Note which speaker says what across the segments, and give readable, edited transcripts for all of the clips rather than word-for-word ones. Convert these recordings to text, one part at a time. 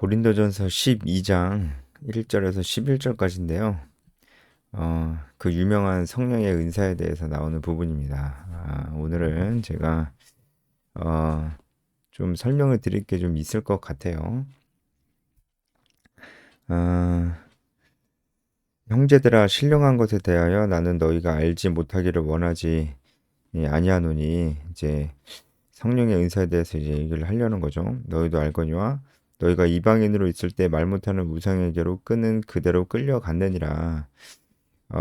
Speaker 1: 고린도전서 12장 1절에서 11절까지인데요. 그 유명한 성령의 은사에 대해서 나오는 부분입니다. 오늘은 제가 좀 설명을 드릴 게 좀 있을 것 같아요. 아, 형제들아, 신령한 것에 대하여 나는 너희가 알지 못하기를 원하지 아니하노니, 이제 성령의 은사에 대해서 이제 얘기를 하려는 거죠. 너희도 알거니와 너희가 이방인으로 있을 때 말 못하는 우상에게로 끄는 그대로 끌려갔느니라.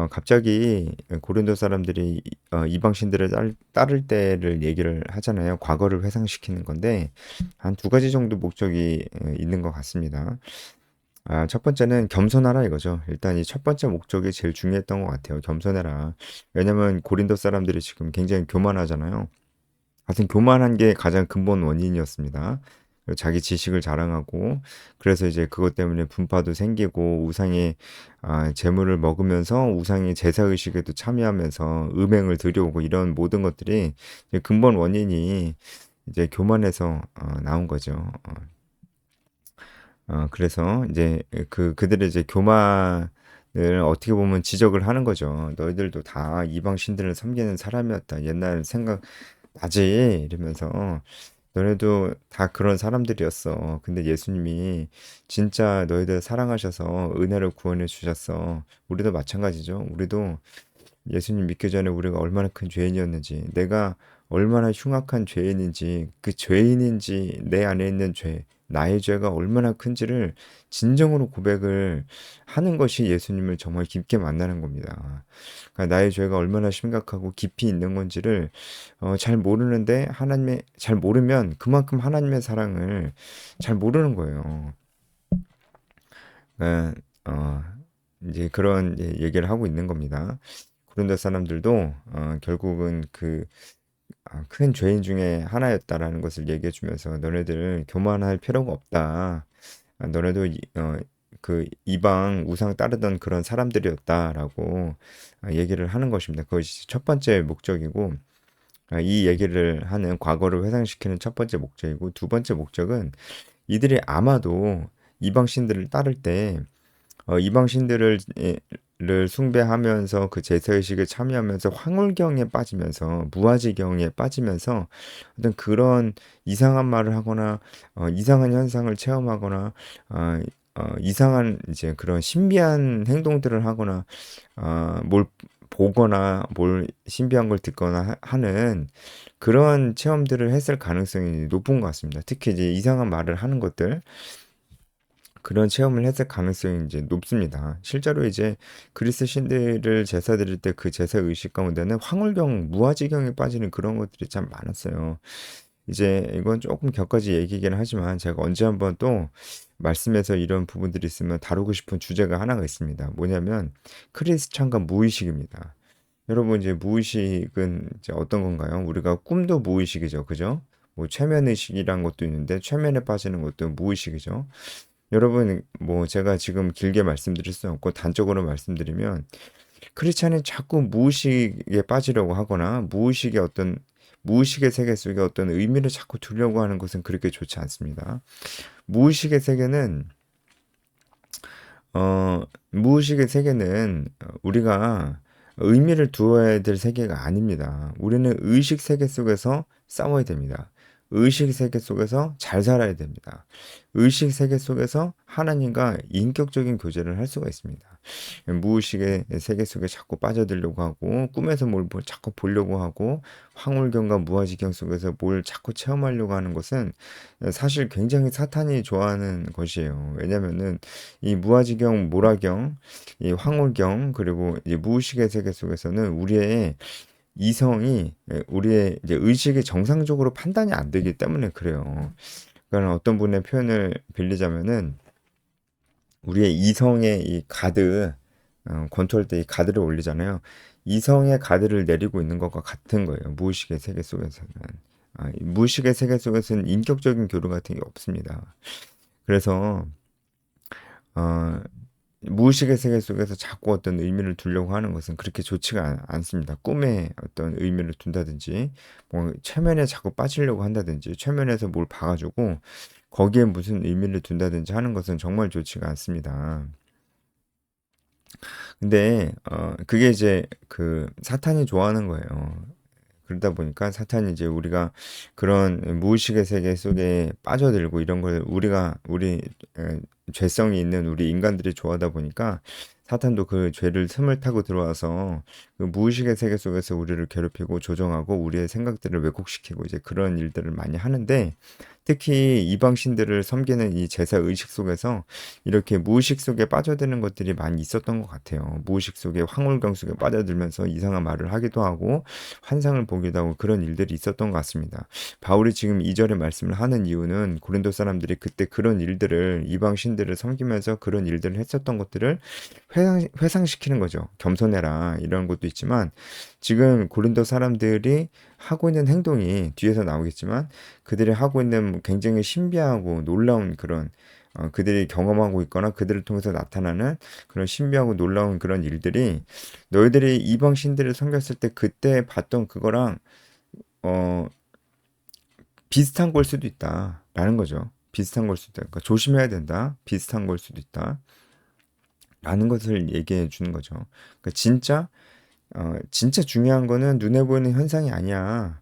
Speaker 1: 갑자기 고린도 사람들이 이방 신들을 따를 때를 얘기를 하잖아요. 과거를 회상시키는 건데 한 두 가지 정도 목적이 있는 것 같습니다. 첫 번째는 겸손하라 이거죠. 일단 이 첫 번째 목적이 제일 중요했던 것 같아요. 겸손해라. 왜냐면 고린도 사람들이 지금 굉장히 교만하잖아요. 하여튼 교만한 게 가장 근본 원인이었습니다. 그리고 자기 지식을 자랑하고 그래서 이제 그것 때문에 분파도 생기고 우상의 재물을 먹으면서 우상의 제사 의식에도 참여하면서 음행을 들여오고 이런 모든 것들이 이제 근본 원인이 이제 교만에서 나온 거죠. 그래서 이제 그들의 이제 교만을 어떻게 보면 지적을 하는 거죠. 너희들도 다 이방 신들을 섬기는 사람이었다. 옛날 생각 나지 이러면서 너네도 다 그런 사람들이었어. 근데 예수님이 진짜 너희들 사랑하셔서 은혜로 구원해 주셨어. 우리도 마찬가지죠. 우리도 예수님 믿기 전에 우리가 얼마나 큰 죄인이었는지, 내가 얼마나 흉악한 죄인인지, 그 죄인인지 내 안에 있는 죄, 나의 죄가 얼마나 큰지를 진정으로 고백을 하는 것이 예수님을 정말 깊게 만나는 겁니다. 그러니까 나의 죄가 얼마나 심각하고 깊이 있는 건지를 잘 모르는데 하나님의 잘 모르면 그만큼 하나님의 사랑을 잘 모르는 거예요. 그러니까 이제 그런 얘기를 하고 있는 겁니다. 고린도 사람들도 결국은 큰 죄인 중에 하나였다라는 것을 얘기해 주면서 너네들 교만할 필요가 없다. 너네도 그 이방 우상 따르던 그런 사람들이었다라고 얘기를 하는 것입니다. 그것이 첫 번째 목적이고 이 얘기를 하는 과거를 회상시키는 첫 번째 목적이고 두 번째 목적은 이들이 아마도 이방 신들을 따를 때 이방 신들을 숭배하면서 그 제사의식에 참여하면서 황홀경에 빠지면서 무아지경에 빠지면서 어떤 그런 이상한 말을 하거나 이상한 현상을 체험하거나 이상한 이제 그런 신비한 행동들을 하거나 뭘 보거나 뭘 신비한 걸 듣거나 하는 그런 체험들을 했을 가능성이 높은 것 같습니다. 특히 이제 이상한 말을 하는 것들 그런 체험을 했을 가능성이 이제 높습니다. 실제로 이제 그리스 신들을 제사 드릴 때 그 제사 의식 가운데는 황홀경, 무아지경에 빠지는 그런 것들이 참 많았어요. 이제 이건 조금 격가지 얘기긴 하지만 제가 언제 한번 또 말씀에서 이런 부분들이 있으면 다루고 싶은 주제가 하나가 있습니다. 뭐냐면 크리스찬과 무의식입니다. 여러분 이제 무의식은 이제 어떤 건가요? 우리가 꿈도 무의식이죠. 그죠? 뭐 최면 의식이란 것도 있는데 최면에 빠지는 것도 무의식이죠. 여러분, 뭐 제가 지금 길게 말씀드릴 수 없고 단적으로 말씀드리면 크리스찬이 자꾸 무의식에 빠지려고 하거나 무의식의 세계 속에 어떤 의미를 자꾸 두려고 하는 것은 그렇게 좋지 않습니다. 무의식의 세계는 무의식의 세계는 우리가 의미를 두어야 될 세계가 아닙니다. 우리는 의식 세계 속에서 싸워야 됩니다. 의식 세계 속에서 잘 살아야 됩니다. 의식 세계 속에서 하나님과 인격적인 교제를 할 수가 있습니다. 무의식의 세계 속에 자꾸 빠져들려고 하고 꿈에서 뭘 자꾸 보려고 하고 황홀경과 무아지경 속에서 뭘 자꾸 체험하려고 하는 것은 사실 굉장히 사탄이 좋아하는 것이에요. 왜냐면은 이 무아지경, 몰아경, 이 황홀경 그리고 이 무의식의 세계 속에서는 우리의 이제 의식이 정상적으로 판단이 안 되기 때문에 그래요. 그러니까 어떤 분의 표현을 빌리자면은 우리의 이성의 이 가드 권투할 때 이 가드를 올리잖아요. 이성의 가드를 내리고 있는 것과 같은 거예요. 무의식의 세계 속에서는. 이 무의식의 세계 속에서는 인격적인 교류 같은 게 없습니다. 그래서 어, 무의식의 세계 속에서 자꾸 어떤 의미를 두려고 하는 것은 그렇게 좋지가 않습니다. 꿈에 어떤 의미를 둔다든지, 뭐, 최면에 자꾸 빠지려고 한다든지, 최면에서 뭘 봐가지고, 거기에 무슨 의미를 둔다든지 하는 것은 정말 좋지가 않습니다. 근데 그게 이제 그 사탄이 좋아하는 거예요. 그러다 보니까 사탄이 이제 우리가 그런 무의식의 세계 속에 빠져들고 이런 걸 우리 죄성이 있는 우리 인간들이 좋아하다 보니까 사탄도 그 죄를 틈을 타고 들어와서 그 무의식의 세계 속에서 우리를 괴롭히고 조종하고 우리의 생각들을 왜곡시키고 이제 그런 일들을 많이 하는데, 특히 이방 신들을 섬기는 이 제사 의식 속에서 이렇게 무의식 속에 빠져드는 것들이 많이 있었던 것 같아요. 무의식 속에 황홀경 속에 빠져들면서 이상한 말을 하기도 하고 환상을 보기도 하고 그런 일들이 있었던 것 같습니다. 바울이 지금 2절의 말씀을 하는 이유는 고린도 사람들이 그때 그런 일들을, 이방 신들을 섬기면서 그런 일들을 했었던 것들을 회상시키는 거죠. 겸손해라 이런 것도 있지만, 지금 고린도 사람들이 하고 있는 행동이 뒤에서 나오겠지만 그들이 하고 있는 굉장히 신비하고 놀라운 그런 그들이 경험하고 있거나 그들을 통해서 나타나는 그런 신비하고 놀라운 그런 일들이 너희들이 이방 신들을 섬겼을 때 그때 봤던 그거랑 어, 비슷한 걸 수도 있다라는 거죠. 비슷한 걸 수도 있다. 그러니까 조심해야 된다. 비슷한 걸 수도 있다. 라는 것을 얘기해 주는 거죠. 그러니까 진짜 중요한 거는 눈에 보이는 현상이 아니야.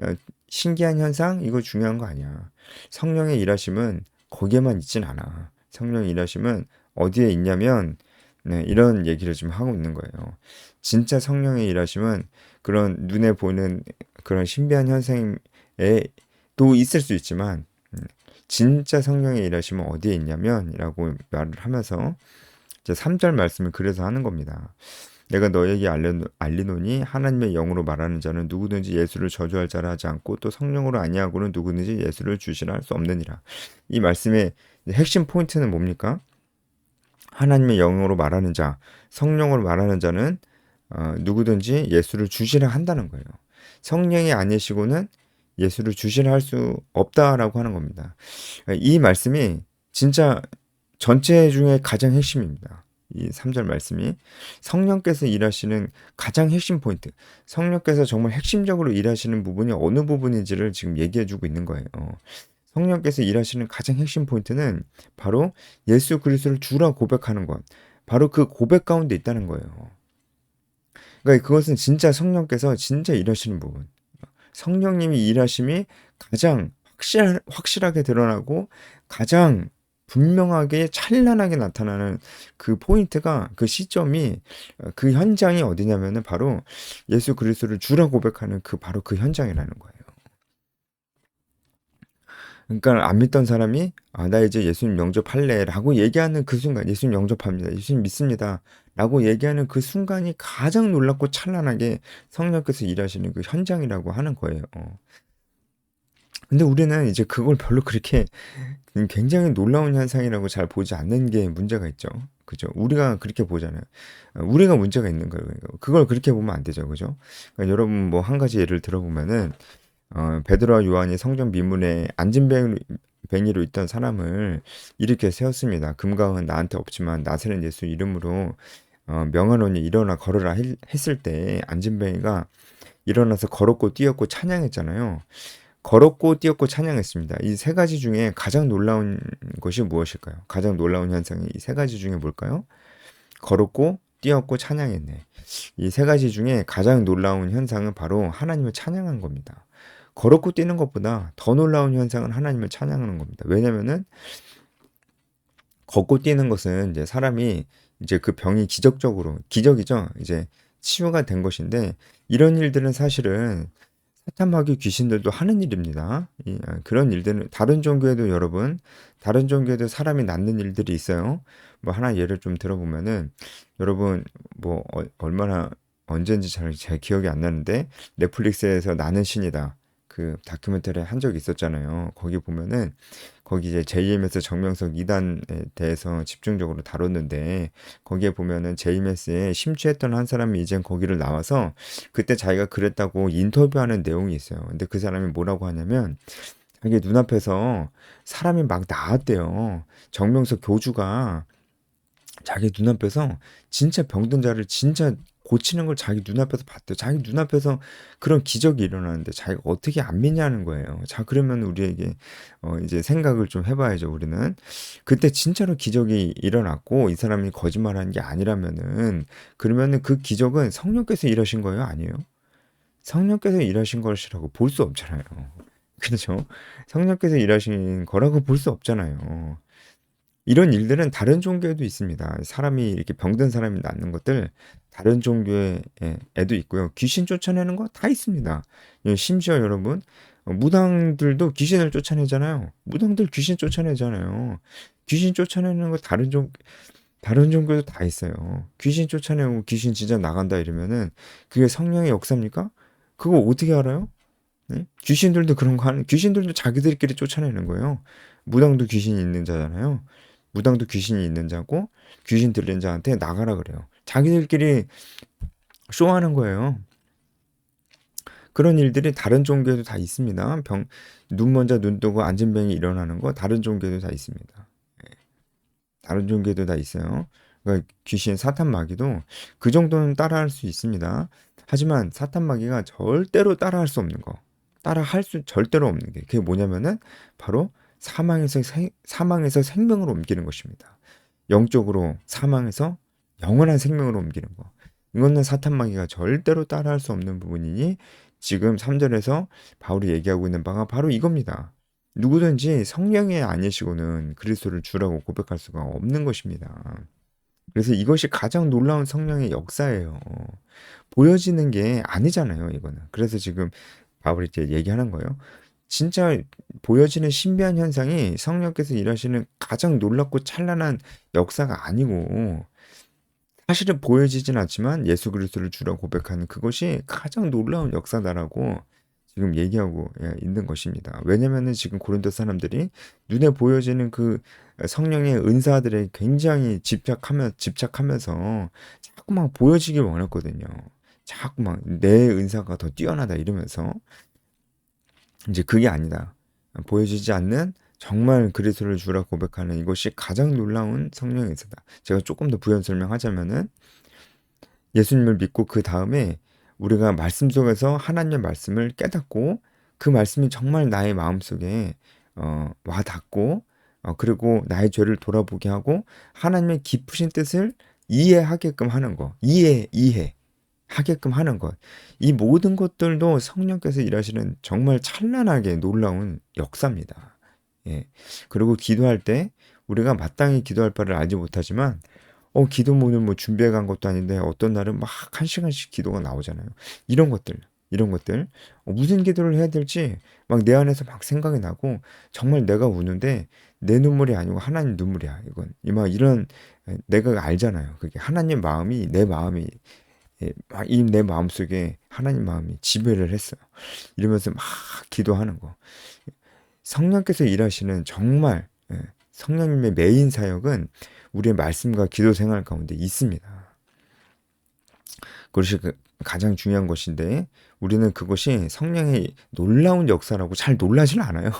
Speaker 1: 어, 신기한 현상? 이거 중요한 거 아니야. 성령의 일하심은 거기에만 있진 않아. 성령의 일하심은 어디에 있냐면, 네, 이런 얘기를 지금 하고 있는 거예요. 진짜 성령의 일하심은 그런 눈에 보이는 그런 신비한 현상에 또 있을 수 있지만, 진짜 성령의 일하심은 어디에 있냐면, 이라고 말을 하면서 이제 3절 말씀을 그래서 하는 겁니다. 내가 너에게 알리노니 하나님의 영으로 말하는 자는 누구든지 예수를 저주할 자라 하지 않고 또 성령으로 아니하고는 누구든지 예수를 주시라 할 수 없느니라. 이 말씀의 핵심 포인트는 뭡니까? 하나님의 영으로 말하는 자, 성령으로 말하는 자는 누구든지 예수를 주시라 한다는 거예요. 성령이 아니시고는 예수를 주시라 할 수 없다라고 하는 겁니다. 이 말씀이 진짜 전체 중에 가장 핵심입니다. 이 3절 말씀이 성령께서 일하시는 가장 핵심 포인트, 성령께서 정말 핵심적으로 일하시는 부분이 어느 부분인지를 지금 얘기해 주고 있는 거예요. 성령께서 일하시는 가장 핵심 포인트는 바로 예수 그리스도를 주라 고백하는 것, 바로 그 고백 가운데 있다는 거예요. 그러니까 그것은 진짜 성령께서 진짜 일하시는 부분, 성령님이 일하심이 가장 확실하게 드러나고 가장 분명하게 찬란하게 나타나는 그 포인트가, 그 시점이, 그 현장이 어디냐면은 바로 예수 그리스도를 주라 고백하는 바로 그 현장이라는 거예요. 그러니까 안 믿던 사람이 나 이제 예수님 영접할래라고 얘기하는 그 순간, 예수님 영접합니다, 예수님 믿습니다 라고 얘기하는 그 순간이 가장 놀랍고 찬란하게 성령께서 일하시는 그 현장이라고 하는 거예요. 근데 우리는 이제 그걸 별로 그렇게 굉장히 놀라운 현상이라고 잘 보지 않는 게 문제가 있죠. 그죠? 우리가 그렇게 보잖아요. 우리가 문제가 있는 거예요. 그걸 그렇게 보면 안 되죠. 그죠? 그러니까 여러분 뭐 한 가지 예를 들어보면은 베드로와 요한이 성전 미문에 안진뱅이로 있던 사람을 이렇게 세웠습니다. 금강은 나한테 없지만 나사렛 예수 이름으로 명하노니 일어나 걸으라 했을 때 안진뱅이가 일어나서 걸었고 뛰었고 찬양했잖아요. 걸었고 뛰었고 찬양했습니다. 이 세 가지 중에 가장 놀라운 것이 무엇일까요? 가장 놀라운 현상이 이 세 가지 중에 뭘까요? 걸었고 뛰었고 찬양했네. 이 세 가지 중에 가장 놀라운 현상은 바로 하나님을 찬양한 겁니다. 걸었고 뛰는 것보다 더 놀라운 현상은 하나님을 찬양하는 겁니다. 왜냐면은 걷고 뛰는 것은 이제 사람이 이제 그 병이 기적이죠. 이제 치유가 된 것인데, 이런 일들은 사실은 사탄 마귀 귀신들도 하는 일입니다. 그런 일들은 다른 종교에도 사람이 낫는 일들이 있어요. 뭐 하나 예를 좀 들어보면은, 여러분 뭐 얼마나 언제인지 잘 기억이 안 나는데 넷플릭스에서 나는 신이다 그 다큐멘터리 한 적이 있었잖아요. 거기 보면은 거기 이제 JMS 정명석 2단에 대해서 집중적으로 다뤘는데, 거기에 보면은 JMS에 심취했던 한 사람이 이제 거기를 나와서 그때 자기가 그랬다고 인터뷰하는 내용이 있어요. 근데 그 사람이 뭐라고 하냐면 자기 눈앞에서 사람이 막 나왔대요. 정명석 교주가 자기 눈앞에서 진짜 병든 자를 진짜 고치는 걸 자기 눈앞에서 봤대요. 자기 눈앞에서 그런 기적이 일어나는데 자기가 어떻게 안 믿냐는 거예요. 자, 그러면 우리에게 이제 생각을 좀 해봐야죠. 우리는 그때 진짜로 기적이 일어났고 이 사람이 거짓말하는 게 아니라면은 그러면은 그 기적은 성령께서 일하신 거예요, 아니에요? 성령께서 일하신 것이라고 볼 수 없잖아요. 그렇죠? 성령께서 일하신 거라고 볼 수 없잖아요. 이런 일들은 다른 종교에도 있습니다. 사람이 이렇게 병든 사람이 낫는 것들 다른 종교에도 있고요. 귀신 쫓아내는 거 다 있습니다. 예, 심지어 여러분 무당들도 귀신을 쫓아내잖아요. 무당들 귀신 쫓아내잖아요. 귀신 쫓아내는 거 다른 종교도 다 있어요. 귀신 쫓아내고 귀신 진짜 나간다 이러면은 그게 성령의 역사입니까? 그거 어떻게 알아요? 네? 귀신들도 그런 거 하는 귀신들도 자기들끼리 쫓아내는 거예요. 무당도 귀신이 있는 자잖아요. 무당도 귀신이 있는 자고 귀신 들린 자한테 나가라 그래요. 자기들끼리 쇼하는 거예요. 그런 일들이 다른 종교에도 다 있습니다. 눈 먼저 눈 뜨고 앉은 병이 일어나는 거 다른 종교에도 다 있습니다. 다른 종교에도 다 있어요. 그러니까 귀신 사탄 마귀도 그 정도는 따라할 수 있습니다. 하지만 사탄 마귀가 절대로 따라할 수 없는 거, 따라할 수 절대로 없는 게 그게 뭐냐면은 바로 사망에서 생명으로 옮기는 것입니다. 영적으로 사망에서 영원한 생명으로 옮기는 거. 이거는 사탄 마귀가 절대로 따라할 수 없는 부분이니 지금 3절에서 바울이 얘기하고 있는 바가 바로 이겁니다. 누구든지 성령이 아니시고는 그리스도를 주라고 고백할 수가 없는 것입니다. 그래서 이것이 가장 놀라운 성령의 역사예요. 보여지는 게 아니잖아요, 이거는. 그래서 지금 바울이 이제 얘기하는 거예요. 진짜 보여지는 신비한 현상이 성령께서 일하시는 가장 놀랍고 찬란한 역사가 아니고 사실은 보여지진 않지만 예수 그리스도를 주라고 고백하는 그것이 가장 놀라운 역사다라고 지금 얘기하고 있는 것입니다. 왜냐면은 지금 고린도 사람들이 눈에 보여지는 그 성령의 은사들에 굉장히 집착하면서 자꾸만 보여지길 원했거든요. 자꾸만 내 은사가 더 뛰어나다 이러면서 이제 그게 아니다. 보여지지 않는 정말 그리스도를 주라 고백하는 이것이 가장 놀라운 성령의 은사다. 제가 조금 더 부연 설명하자면은 예수님을 믿고 그 다음에 우리가 말씀 속에서 하나님의 말씀을 깨닫고 그 말씀이 정말 나의 마음속에 와 닿고 그리고 나의 죄를 돌아보게 하고 하나님의 깊으신 뜻을 이해하게끔 하는 거. 이해하게끔 하는 것. 이 모든 것들도 성령께서 일하시는 정말 찬란하게 놀라운 역사입니다. 예. 그리고 기도할 때 우리가 마땅히 기도할 바를 알지 못하지만 기도문을 뭐 준비해 간 것도 아닌데 어떤 날은 막 1시간씩 기도가 나오잖아요. 이런 것들 무슨 기도를 해야 될지 막 내 안에서 막 생각이 나고 정말 내가 우는데 내 눈물이 아니고 하나님 눈물이야. 이런 내가 알잖아요. 그게 하나님 마음이 내 마음이 내 마음속에 하나님 마음이 지배를 했어요. 이러면서 막 기도하는 거. 성령께서 일하시는 정말 성령님의 메인 사역은 우리의 말씀과 기도 생활 가운데 있습니다. 그것이 가장 중요한 것인데 우리는 그것이 성령의 놀라운 역사라고 잘 놀라지는 않아요.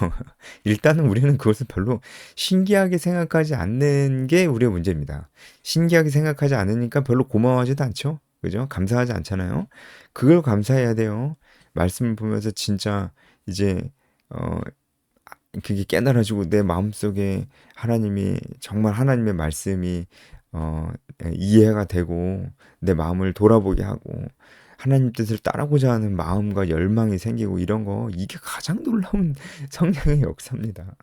Speaker 1: 일단은 우리는 그것을 별로 신기하게 생각하지 않는 게 우리의 문제입니다. 신기하게 생각하지 않으니까 별로 고마워하지도 않죠. 그죠? 감사하지 않잖아요. 그걸 감사해야 돼요. 말씀을 보면서 진짜 이제 그게 깨달아지고 내 마음속에 하나님이 정말 하나님의 말씀이 이해가 되고 내 마음을 돌아보게 하고 하나님 뜻을 따르고자 하는 마음과 열망이 생기고 이런 거 이게 가장 놀라운 성령의 역사입니다.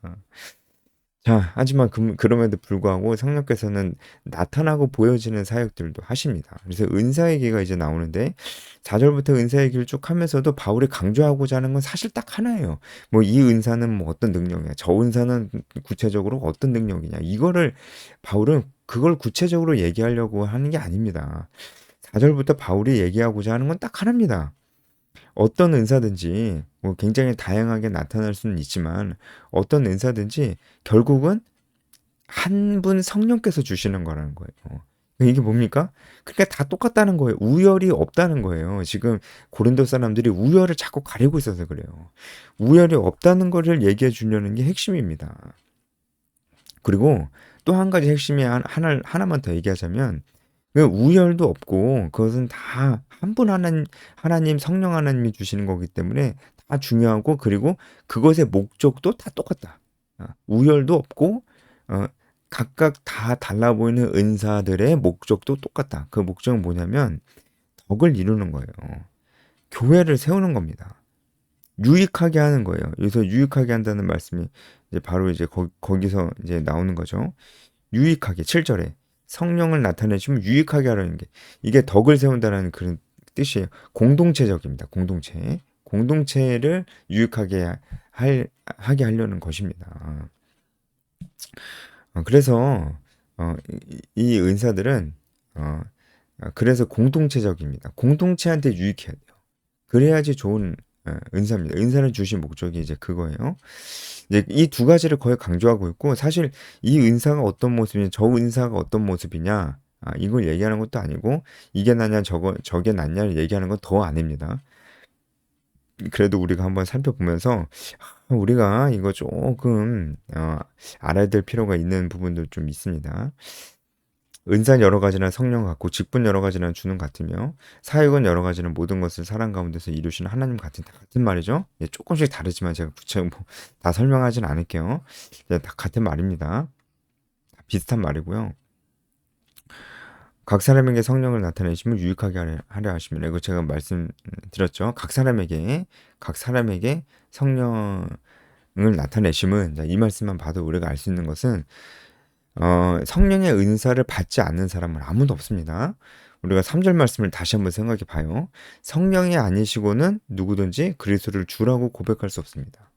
Speaker 1: 자, 하지만 그럼에도 불구하고 성령께서는 나타나고 보여지는 사역들도 하십니다. 그래서 은사의 기가 이제 나오는데 4절부터 은사의 기를 쭉 하면서도 바울이 강조하고자 하는 건 사실 딱 하나예요. 뭐 이 은사는 뭐 어떤 능력이냐, 저 은사는 구체적으로 어떤 능력이냐, 이거를 바울은 그걸 구체적으로 얘기하려고 하는 게 아닙니다. 4절부터 바울이 얘기하고자 하는 건 딱 하나입니다. 어떤 은사든지 뭐 굉장히 다양하게 나타날 수는 있지만 어떤 은사든지 결국은 한 분 성령께서 주시는 거라는 거예요. 이게 뭡니까? 그러니까 다 똑같다는 거예요. 우열이 없다는 거예요. 지금 고린도 사람들이 우열을 자꾸 가리고 있어서 그래요. 우열이 없다는 거를 얘기해 주려는 게 핵심입니다. 그리고 또 한 가지 핵심이 하나만 더 얘기하자면 그 우열도 없고 그것은 다 한 분 하나님 성령 하나님이 주시는 거기 때문에 다 중요하고 그리고 그것의 목적도 다 똑같다. 우열도 없고 어, 각각 다 달라 보이는 은사들의 목적도 똑같다. 그 목적은 뭐냐면 덕을 이루는 거예요. 교회를 세우는 겁니다. 유익하게 하는 거예요. 여기서 유익하게 한다는 말씀이 이제 바로 이제 거기서 이제 나오는 거죠. 유익하게 7절에 성령을 나타내시면 유익하게 하라는 게 이게 덕을 세운다는 그런 뜻이에요. 공동체적입니다. 공동체를 유익하게 하게 하려는 것입니다. 그래서 이 은사들은 그래서 공동체적입니다. 공동체한테 유익해야 돼요. 그래야지 좋은 은사입니다. 은사를 주신 목적이 이제 그거예요. 이제 이 두 가지를 거의 강조하고 있고 사실 이 은사가 어떤 모습이냐, 저 은사가 어떤 모습이냐 이걸 얘기하는 것도 아니고 이게 낫냐 저게 낫냐를 얘기하는 건 더 아닙니다. 그래도 우리가 한번 살펴보면서 우리가 이거 조금 알아야 될 필요가 있는 부분도 좀 있습니다. 은사는 여러 가지나 성령 같고 직분 여러 가지나 주는 같으며 사역은 여러 가지는 모든 것을 사랑 가운데서 이루시는 하나님 같은 말이죠. 예, 조금씩 다르지만 제가 구체적으로 다 설명하진 않을게요. 예, 다 같은 말입니다. 비슷한 말이고요. 각 사람에게 성령을 나타내시면 유익하게 하려 하십니다. 이거 제가 말씀드렸죠. 각 사람에게 성령을 나타내심은 이 말씀만 봐도 우리가 알 수 있는 것은 성령의 은사를 받지 않는 사람은 아무도 없습니다. 우리가 3절 말씀을 다시 한번 생각해 봐요. 성령이 아니시고는 누구든지 그리스도를 주라고 고백할 수 없습니다.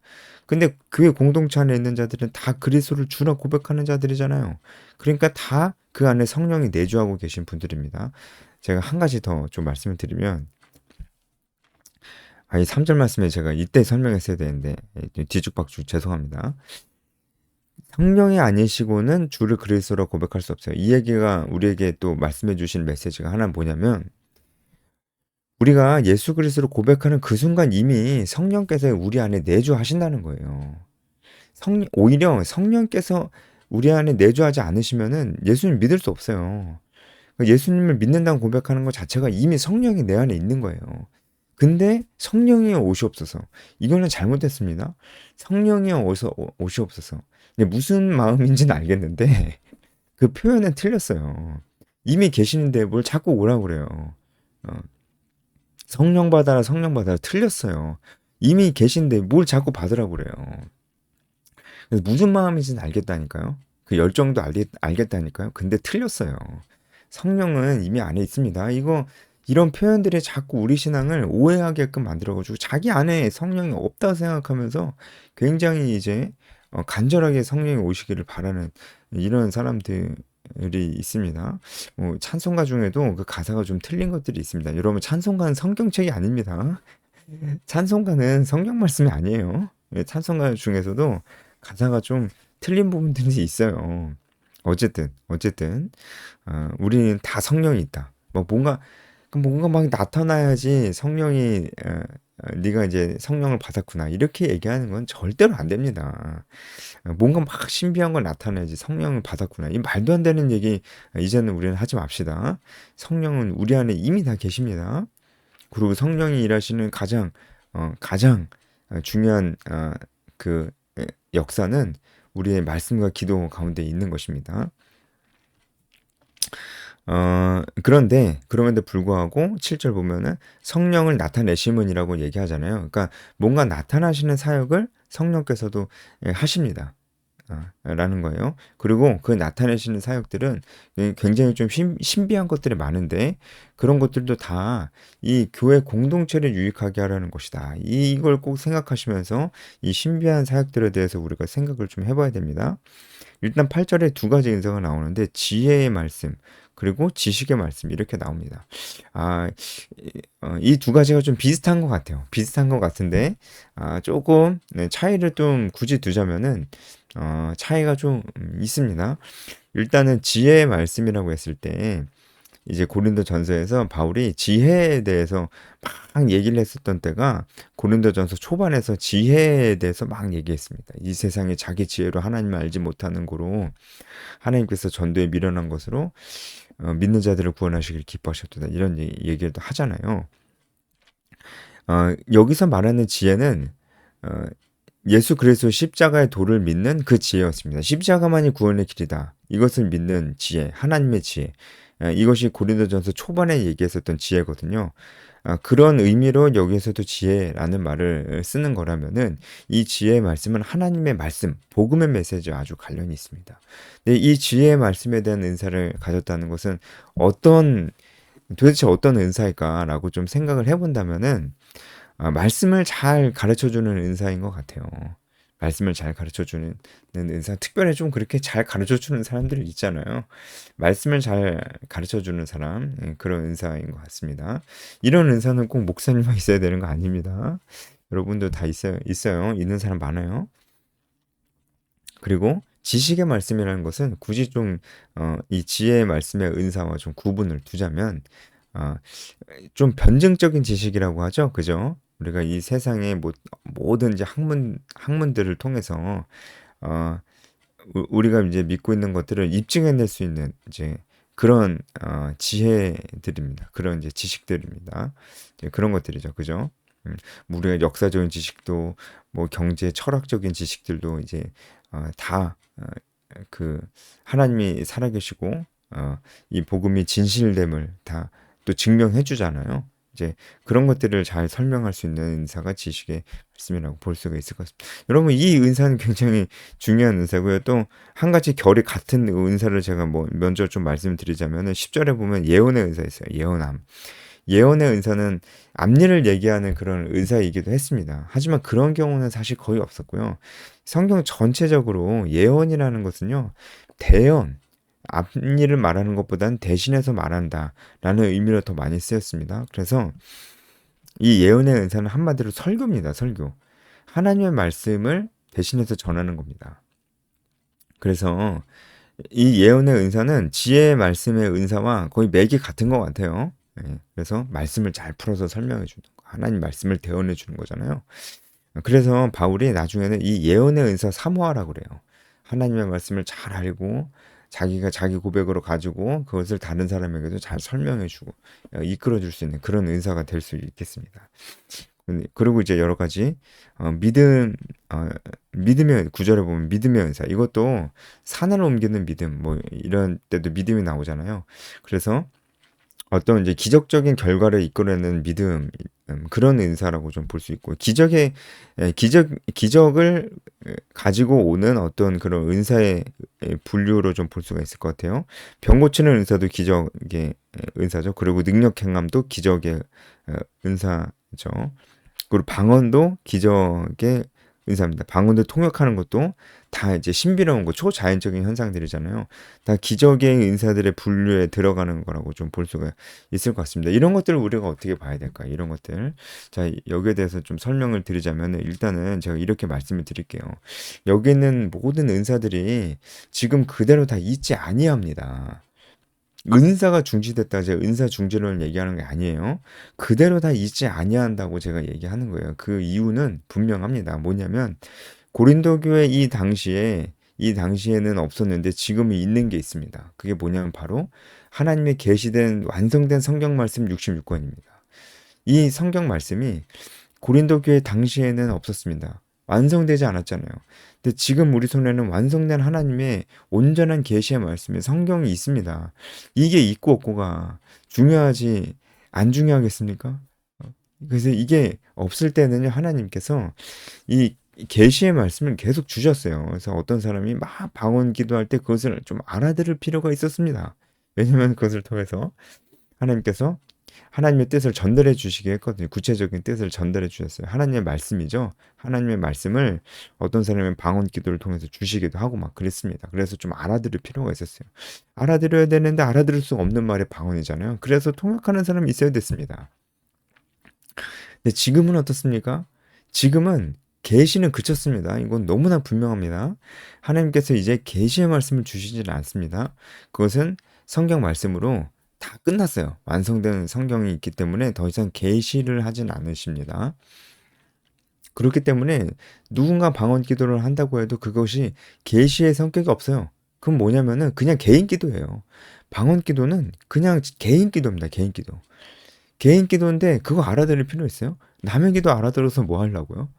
Speaker 1: 근데 교회 공동체 안에 있는 자들은 다 그리스도를 주라 고백하는 자들이잖아요. 그러니까 다 그 안에 성령이 내주하고 계신 분들입니다. 제가 한 가지 더 좀 말씀을 드리면 이 3절 말씀에 제가 이때 설명했어야 되는데 뒤죽박죽 죄송합니다. 성령이 아니시고는 주를 그리스도로 고백할 수 없어요. 이 얘기가 우리에게 또 말씀해 주신 메시지가 하나는 뭐냐면 우리가 예수 그리스도를 고백하는 그 순간 이미 성령께서 우리 안에 내주하신다는 거예요. 오히려 성령께서 우리 안에 내주하지 않으시면은 예수님 믿을 수 없어요. 예수님을 믿는다고 고백하는 것 자체가 이미 성령이 내 안에 있는 거예요. 근데 성령이 오시옵소서. 이거는 잘못됐습니다. 성령이 오시옵소서. 무슨 마음인지는 알겠는데 그 표현은 틀렸어요. 이미 계시는데 뭘 자꾸 오라고 그래요. 성령 받아라 틀렸어요. 이미 계신데 뭘 자꾸 받으라고 그래요. 그래서 무슨 마음인지는 알겠다니까요. 그 열정도 알겠다니까요. 근데 틀렸어요. 성령은 이미 안에 있습니다. 이런 표현들이 자꾸 우리 신앙을 오해하게끔 만들어가지고 자기 안에 성령이 없다고 생각하면서 굉장히 이제 간절하게 성령이 오시기를 바라는 이런 사람들이 있습니다. 찬송가 중에도 그 가사가 좀 틀린 것들이 있습니다. 여러분 찬송가는 성경책이 아닙니다. 찬송가는 성경 말씀이 아니에요. 찬송가 중에서도 가사가 좀 틀린 부분들이 있어요. 어쨌든 우리는 다 성령이 있다. 뭔가 막 나타나야지 성령이 네가 이제 성령을 받았구나 이렇게 얘기하는 건 절대로 안 됩니다. 뭔가 막 신비한 걸 나타내야지 성령을 받았구나 이 말도 안 되는 얘기 이제는 우리는 하지 맙시다. 성령은 우리 안에 이미 다 계십니다. 그리고 성령이 일하시는 가장 중요한 그 역사는 우리의 말씀과 기도 가운데 있는 것입니다. 그럼에도 불구하고 7절 보면은 성령을 나타내심은이라고 얘기하잖아요. 그러니까 뭔가 나타나시는 사역을 성령께서도 하십니다. 라는 거예요. 그리고 그 나타내시는 사역들은 굉장히 좀 신비한 것들이 많은데 그런 것들도 다 이 교회 공동체를 유익하게 하라는 것이다. 이걸 꼭 생각하시면서 이 신비한 사역들에 대해서 우리가 생각을 좀 해봐야 됩니다. 일단 8절에 두 가지 은사가 나오는데 지혜의 말씀 그리고 지식의 말씀 이렇게 나옵니다. 이 두 가지가 좀 비슷한 것 같아요. 비슷한 것 같은데 조금 차이를 좀 굳이 두자면은 차이가 좀 있습니다. 일단은 지혜의 말씀이라고 했을 때 이제 고린도전서에서 바울이 지혜에 대해서 막 얘기를 했었던 때가 고린도전서 초반에서 지혜에 대해서 막 얘기했습니다. 이 세상에 자기 지혜로 하나님을 알지 못하는 거로 하나님께서 전도에 미련한 것으로 믿는 자들을 구원하시길 기뻐하셨다. 이런 얘기를 또 하잖아요. 여기서 말하는 지혜는 어, 예수 그리스도 십자가의 도를 믿는 그 지혜였습니다. 십자가만이 구원의 길이다. 이것을 믿는 지혜, 하나님의 지혜. 이것이 고린도전서 초반에 얘기했었던 지혜거든요. 그런 의미로 여기에서도 지혜라는 말을 쓰는 거라면은 이 지혜의 말씀은 하나님의 말씀, 복음의 메시지와 아주 관련이 있습니다. 근데 이 지혜의 말씀에 대한 은사를 가졌다는 것은 도대체 어떤 은사일까라고 좀 생각을 해본다면은 말씀을 잘 가르쳐주는 은사인 것 같아요. 말씀을 잘 가르쳐주는 은사. 특별히 좀 그렇게 잘 가르쳐주는 사람들 있잖아요. 말씀을 잘 가르쳐주는 사람. 그런 은사인 것 같습니다. 이런 은사는 꼭 목사님만 있어야 되는 거 아닙니다. 여러분도 다 있어요. 있는 사람 많아요. 그리고 지식의 말씀이라는 것은 굳이 좀, 이 지혜의 말씀의 은사와 좀 구분을 두자면, 어, 좀 변증적인 지식이라고 하죠. 그죠? 우리가 이 세상의 모든 이제 학문들을 통해서 어, 우리가 이제 믿고 있는 것들을 입증해낼 수 있는 이제 그런 지혜들입니다. 그런 이제 지식들입니다. 이제 그런 것들이죠. 그죠? 우리가 역사적인 지식도 뭐 경제, 철학적인 지식들도 이제 다 그 하나님이 살아계시고 이 복음이 진실됨을 다 또 증명해 주잖아요. 이제 그런 것들을 잘 설명할 수 있는 은사가 지식의 말씀이라고 볼 수가 있을 것 같습니다. 여러분 이 은사는 굉장히 중요한 은사고요. 또 한 가지 결이 같은 은사를 제가 뭐 먼저 좀 말씀드리자면은 10절에 보면 예언의 은사 있어요. 예언함. 예언의 은사는 앞일을 얘기하는 그런 은사이기도 했습니다. 하지만 그런 경우는 사실 거의 없었고요. 성경 전체적으로 예언이라는 것은요. 대언, 앞일을 말하는 것보다는 대신해서 말한다라는 의미로 더 많이 쓰였습니다. 그래서 이 예언의 은사는 한마디로 설교입니다. 설교. 하나님의 말씀을 대신해서 전하는 겁니다. 그래서 이 예언의 은사는 지혜의 말씀의 은사와 거의 맥이 같은 것 같아요. 그래서 말씀을 잘 풀어서 설명해 주는 거. 하나님 말씀을 대언해 주는 거잖아요. 그래서 바울이 나중에는 이 예언의 은사 사모하라고 그래요. 하나님의 말씀을 잘 알고 자기가 자기 고백으로 가지고 그것을 다른 사람에게도 잘 설명해 주고 이끌어 줄 수 있는 그런 은사가 될 수 있겠습니다. 그리고 이제 여러 가지 믿음의 구절에 보면 믿음의 은사 이것도 산을 옮기는 믿음 뭐 이런 때도 믿음이 나오잖아요. 그래서 어떤 이제 기적적인 결과를 이끌어내는 믿음 그런 은사라고 좀 볼 수 있고 기적을 가지고 오는 어떤 그런 은사의 분류로 좀 볼 수가 있을 것 같아요. 병 고치는 은사도 기적의 은사죠. 그리고 능력 행함도 기적의 은사죠. 그리고 방언도 기적의 은사입니다. 방언도 통역하는 것도 다 이제 신비로운 거, 초자연적인 현상들이잖아요. 다 기적의 은사들의 분류에 들어가는 거라고 좀 볼 수가 있을 것 같습니다. 이런 것들을 우리가 어떻게 봐야 될까? 이런 것들. 자, 여기에 대해서 좀 설명을 드리자면 일단은 제가 이렇게 말씀을 드릴게요. 여기 있는 모든 은사들이 지금 그대로 다 있지 아니합니다. 은사가 중지됐다. 제가 은사 중지론을 얘기하는 게 아니에요. 그대로 다 있지 아니한다고 제가 얘기하는 거예요. 그 이유는 분명합니다. 뭐냐면 고린도 교회 이 당시에는 없었는데 지금은 있는 게 있습니다. 그게 뭐냐면 바로 하나님의 계시된 완성된 성경 말씀 66권입니다. 이 성경 말씀이 고린도 교회 당시에는 없었습니다. 완성되지 않았잖아요. 근데 지금 우리 손에는 완성된 하나님의 온전한 계시의 말씀이 성경이 있습니다. 이게 있고 없고가 중요하지 안 중요하겠습니까? 그래서 이게 없을 때는요 하나님께서 이 계시의 말씀을 계속 주셨어요. 그래서 어떤 사람이 막 방언 기도할 때 그것을 좀 알아들을 필요가 있었습니다. 왜냐하면 그것을 통해서 하나님께서 하나님의 뜻을 전달해 주시게 했거든요. 구체적인 뜻을 전달해 주셨어요. 하나님의 말씀이죠. 하나님의 말씀을 어떤 사람은 방언 기도를 통해서 주시기도 하고 막 그랬습니다. 그래서 좀 알아들을 필요가 있었어요. 알아들어야 되는데 알아들을 수 없는 말이 방언이잖아요. 그래서 통역하는 사람이 있어야 됐습니다. 근데 지금은 어떻습니까? 지금은 계시는 그쳤습니다. 이건 너무나 분명합니다. 하나님께서 이제 계시의 말씀을 주시지는 않습니다. 그것은 성경 말씀으로 다 끝났어요. 완성된 성경이 있기 때문에 더 이상 계시를 하진 않으십니다. 그렇기 때문에 누군가 방언 기도를 한다고 해도 그것이 계시의 성격이 없어요. 그건 뭐냐면은 그냥 개인 기도예요. 방언 기도는 그냥 개인 기도입니다. 개인 기도. 개인 기도인데 그거 알아들을 필요 있어요? 남의 기도 알아들어서 뭐 하려고요?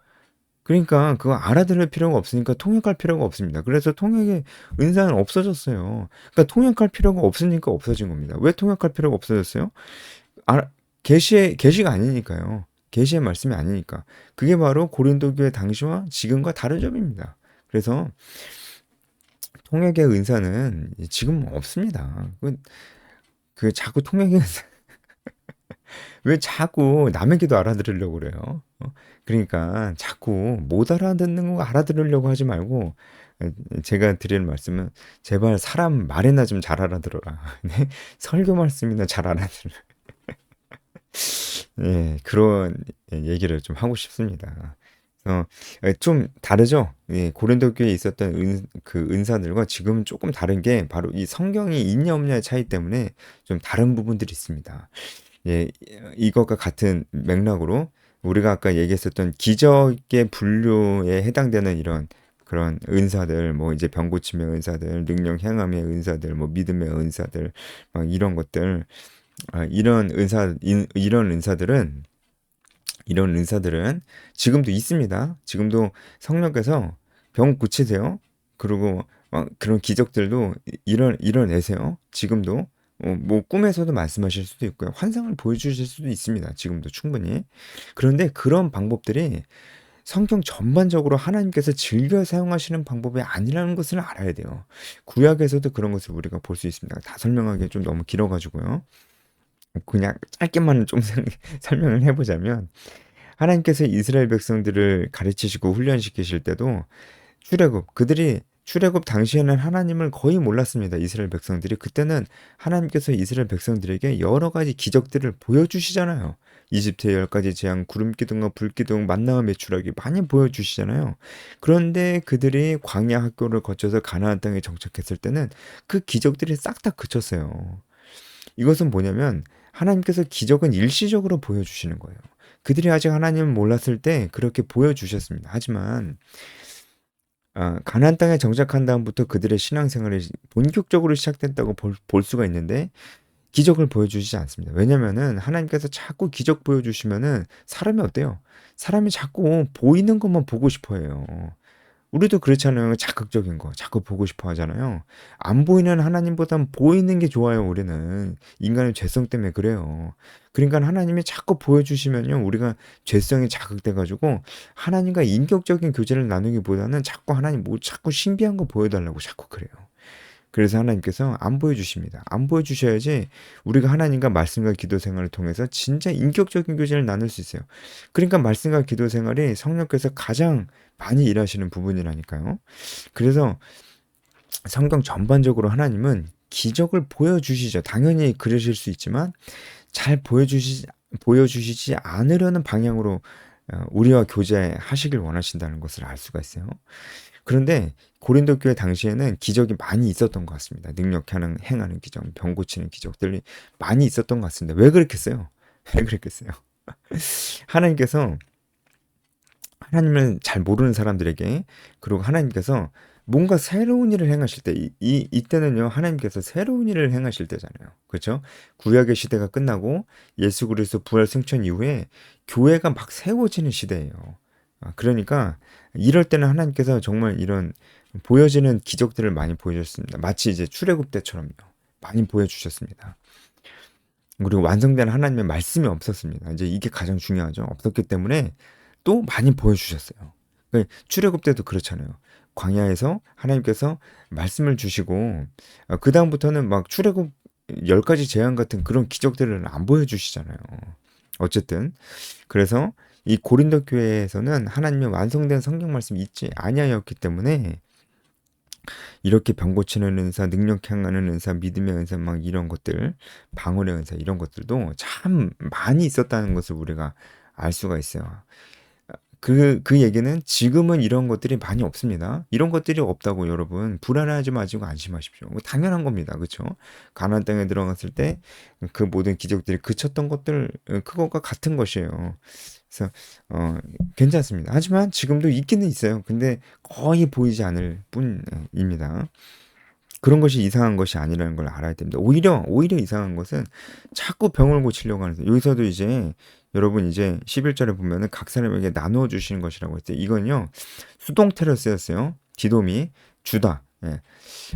Speaker 1: 그러니까 그거 알아들을 필요가 없으니까 통역할 필요가 없습니다. 그래서 통역의 은사는 없어졌어요. 그러니까 통역할 필요가 없으니까 없어진 겁니다. 왜 통역할 필요가 없어졌어요? 아, 계시가 아니니까요. 계시의 말씀이 아니니까. 그게 바로 고린도 교회 당시와 지금과 다른 점입니다. 그래서 통역의 은사는 지금 없습니다. 그 자꾸 통역의 은사 왜 자꾸 남의 기도 알아들으려고 그래요? 그러니까 자꾸 못 알아듣는 거 알아들으려고 하지 말고 제가 드리는 말씀은 제발 사람 말이나 좀 잘 알아들어라. 네? 설교 말씀이나 잘 알아들어. 예, 그런 얘기를 좀 하고 싶습니다. 좀 다르죠? 예, 고린도 교회에 있었던 그 은사들과 지금은 조금 다른 게 바로 이 성경이 있냐 없냐의 차이 때문에 좀 다른 부분들이 있습니다. 예, 이것과 같은 맥락으로 우리가 아까 얘기했었던 기적의 분류에 해당되는 이런 그런 은사들, 뭐 이제 병 고침의 은사들, 능력 행함의 은사들, 뭐 믿음의 은사들, 막 이런 것들, 이런 은사들은 지금도 있습니다. 지금도 성령께서 병 고치세요. 그리고 막 그런 기적들도 이뤄내세요. 지금도 뭐 꿈에서도 말씀하실 수도 있고요. 환상을 보여주실 수도 있습니다. 지금도 충분히. 그런데 그런 방법들이 성경 전반적으로 하나님께서 즐겨 사용하시는 방법이 아니라는 것을 알아야 돼요. 구약에서도 그런 것을 우리가 볼 수 있습니다. 다 설명하기 좀 너무 길어가지고요. 그냥 짧게만 좀 설명을 해보자면 하나님께서 이스라엘 백성들을 가르치시고 훈련시키실 때도 그들이 출애굽 당시에는 하나님을 거의 몰랐습니다. 이스라엘 백성들이. 그때는 하나님께서 이스라엘 백성들에게 여러 가지 기적들을 보여주시잖아요. 이집트의 10가지 재앙, 구름기둥과 불기둥, 만나와 메추라기 많이 보여주시잖아요. 그런데 그들이 광야 학교를 거쳐서 가나안 땅에 정착했을 때는 그 기적들이 싹 다 그쳤어요. 이것은 뭐냐면 하나님께서 기적은 일시적으로 보여주시는 거예요. 그들이 아직 하나님을 몰랐을 때 그렇게 보여주셨습니다. 하지만 가나안 땅에 정착한 다음부터 그들의 신앙생활이 본격적으로 시작됐다고 볼 수가 있는데 기적을 보여주시지 않습니다. 왜냐면은 하나님께서 자꾸 기적 보여주시면은 사람이 어때요? 사람이 자꾸 보이는 것만 보고 싶어 해요. 우리도 그렇잖아요. 자극적인 거 자꾸 보고 싶어 하잖아요. 안 보이는 하나님보단 보이는 게 좋아요. 우리는 인간의 죄성 때문에 그래요. 그러니까 하나님이 자꾸 보여주시면요, 우리가 죄성이 자극돼 가지고 하나님과 인격적인 교제를 나누기보다는 자꾸 하나님 뭐 자꾸 신비한 거 보여달라고 자꾸 그래요. 그래서 하나님께서 안 보여주십니다. 안 보여주셔야지 우리가 하나님과 말씀과 기도 생활을 통해서 진짜 인격적인 교제를 나눌 수 있어요. 그러니까 말씀과 기도 생활이 성령께서 가장 많이 일하시는 부분이라니까요. 그래서 성경 전반적으로 하나님은 기적을 보여주시죠. 당연히 그러실 수 있지만 잘 보여주시지 않으려는 방향으로 우리와 교제하시길 원하신다는 것을 알 수가 있어요. 그런데 고린도 교회 당시에는 기적이 많이 있었던 것 같습니다. 행하는 기적, 병 고치는 기적들이 많이 있었던 것 같습니다. 왜 그랬겠어요? 왜 그랬겠어요? 하나님께서 하나님을 잘 모르는 사람들에게, 그리고 하나님께서 뭔가 새로운 일을 행하실 때, 이때는요, 하나님께서 새로운 일을 행하실 때잖아요. 그렇죠? 구약의 시대가 끝나고 예수 그리스도 부활 승천 이후에 교회가 막 세워지는 시대예요. 그러니까 이럴 때는 하나님께서 정말 이런 보여지는 기적들을 많이 보여주셨습니다. 마치 이제 출애굽 때처럼요. 많이 보여주셨습니다. 그리고 완성된 하나님의 말씀이 없었습니다. 이제 이게 가장 중요하죠. 없었기 때문에 또 많이 보여주셨어요. 그러니까 출애굽 때도 그렇잖아요. 광야에서 하나님께서 말씀을 주시고 그 다음부터는 막 출애굽 10가지 재앙 같은 그런 기적들을 안 보여주시잖아요. 어쨌든 그래서 이 고린도 교회에서는 하나님의 완성된 성경 말씀이 있지 아니하였기 때문에 이렇게 병 고치는 은사, 능력 행하는 은사, 믿음의 은사, 막 이런 것들, 방언의 은사 이런 것들도 참 많이 있었다는 것을 우리가 알 수가 있어요. 그 얘기는 지금은 이런 것들이 많이 없습니다. 이런 것들이 없다고 여러분 불안해하지 마시고 안심하십시오. 당연한 겁니다. 그쵸? 가나안 땅에 들어갔을 때 그 모든 기적들이 그쳤던 것들 그것과 같은 것이에요. 그래서 괜찮습니다. 하지만 지금도 있기는 있어요. 근데 거의 보이지 않을 뿐입니다. 그런 것이 이상한 것이 아니라는 걸 알아야 됩니다. 오히려 이상한 것은 자꾸 병을 고치려고 하는 거예요. 여기서도 이제 여러분 이제 11절에 보면은 각 사람에게 나누어 주시는 것이라고 했어요. 이건요. 수동태로 쓰였어요. 디도미 주다. 예.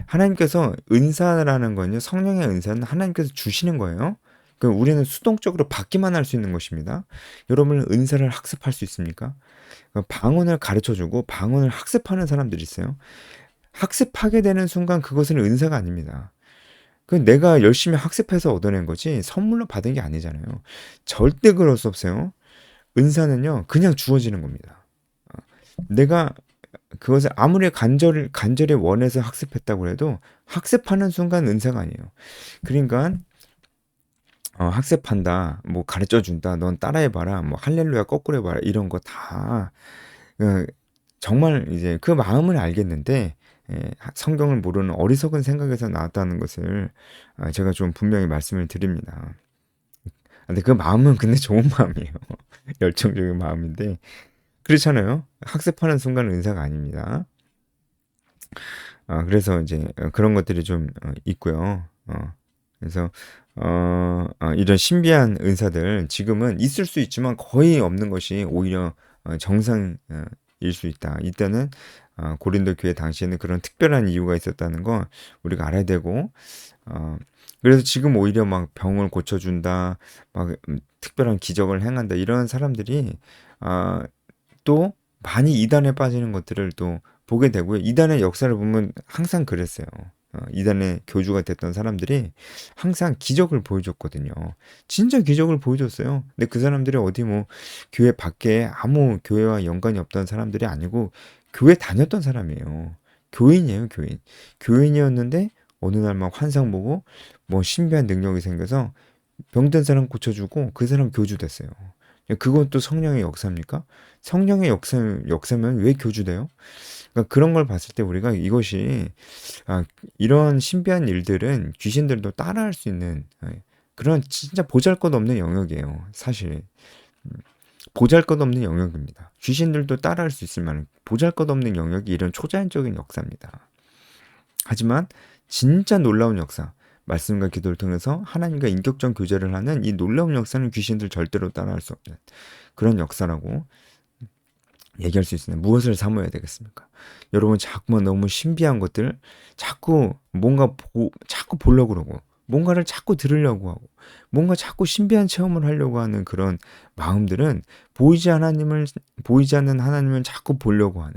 Speaker 1: 하나님께서 은사라는 건요. 성령의 은사는 하나님께서 주시는 거예요. 그 우리는 수동적으로 받기만 할 수 있는 것입니다. 여러분은 은사를 학습할 수 있습니까? 방언을 가르쳐 주고 방언을 학습하는 사람들이 있어요. 학습하게 되는 순간 그것은 은사가 아닙니다. 그 내가 열심히 학습해서 얻어낸 거지 선물로 받은 게 아니잖아요. 절대 그럴 수 없어요. 은사는요, 그냥 주어지는 겁니다. 내가 그것을 아무리 간절히 원해서 학습했다고 해도 학습하는 순간 은사가 아니에요. 그러니까 학습한다, 뭐 가르쳐 준다, 넌 따라해봐라, 뭐 할렐루야 거꾸로 해봐라 이런 거 다 정말 이제 그 마음을 알겠는데 성경을 모르는 어리석은 생각에서 나왔다는 것을 제가 좀 분명히 말씀을 드립니다. 근데 그 마음은 근데 좋은 마음이에요. 열정적인 마음인데 그렇잖아요. 학습하는 순간 은사가 아닙니다. 그래서 이제 그런 것들이 좀 있고요. 그래서 이런 신비한 은사들 지금은 있을 수 있지만 거의 없는 것이 오히려 정상일 수 있다. 이때는 고린도 교회 당시에는 그런 특별한 이유가 있었다는 거 우리가 알아야 되고 그래서 지금 오히려 막 병을 고쳐준다, 막 특별한 기적을 행한다 이런 사람들이 또 많이 이단에 빠지는 것들을 또 보게 되고요. 이단의 역사를 보면 항상 그랬어요. 이단의 교주가 됐던 사람들이 항상 기적을 보여줬거든요. 진짜 기적을 보여줬어요. 근데 그 사람들이 어디 뭐 교회 밖에 아무 교회와 연관이 없던 사람들이 아니고 교회 다녔던 사람이에요. 교인이에요, 교인. 교인이었는데 어느 날 막 환상 보고 뭐 신비한 능력이 생겨서 병든 사람 고쳐주고 그 사람 교주 됐어요. 그건 또 성령의 역사입니까? 성령의 역사면 왜 교주돼요? 그러니까 그런 걸 봤을 때 우리가 이것이 이런 신비한 일들은 귀신들도 따라할 수 있는 그런 진짜 보잘것없는 영역이에요. 사실 보잘것없는 영역입니다. 귀신들도 따라할 수 있을 만한 보잘것없는 영역이 이런 초자연적인 역사입니다. 하지만 진짜 놀라운 역사, 말씀과 기도를 통해서 하나님과 인격적 교제를 하는 이 놀라운 역사는 귀신들 절대로 따라할 수 없는 그런 역사라고 얘기할 수 있습니다. 무엇을 사모해야 되겠습니까? 여러분 자꾸만 너무 신비한 것들 자꾸 자꾸 보려고 그러고 뭔가를 자꾸 들으려고 하고 뭔가 자꾸 신비한 체험을 하려고 하는 그런 마음들은 보이지 않는 하나님을 자꾸 보려고 하는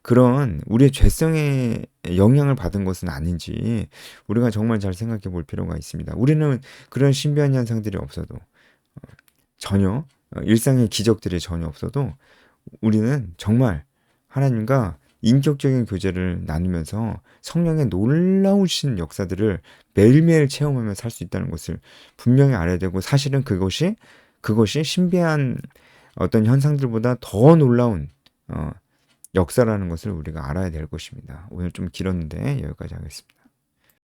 Speaker 1: 그런 우리의 죄성에 영향을 받은 것은 아닌지 우리가 정말 잘 생각해 볼 필요가 있습니다. 우리는 그런 신비한 현상들이 없어도 전혀 일상의 기적들이 전혀 없어도 우리는 정말 하나님과 인격적인 교제를 나누면서 성령의 놀라우신 역사들을 매일매일 체험하며 살 수 있다는 것을 분명히 알아야 되고 사실은 그것이 신비한 어떤 현상들보다 더 놀라운 역사라는 것을 우리가 알아야 될 것입니다. 오늘 좀 길었는데 여기까지 하겠습니다.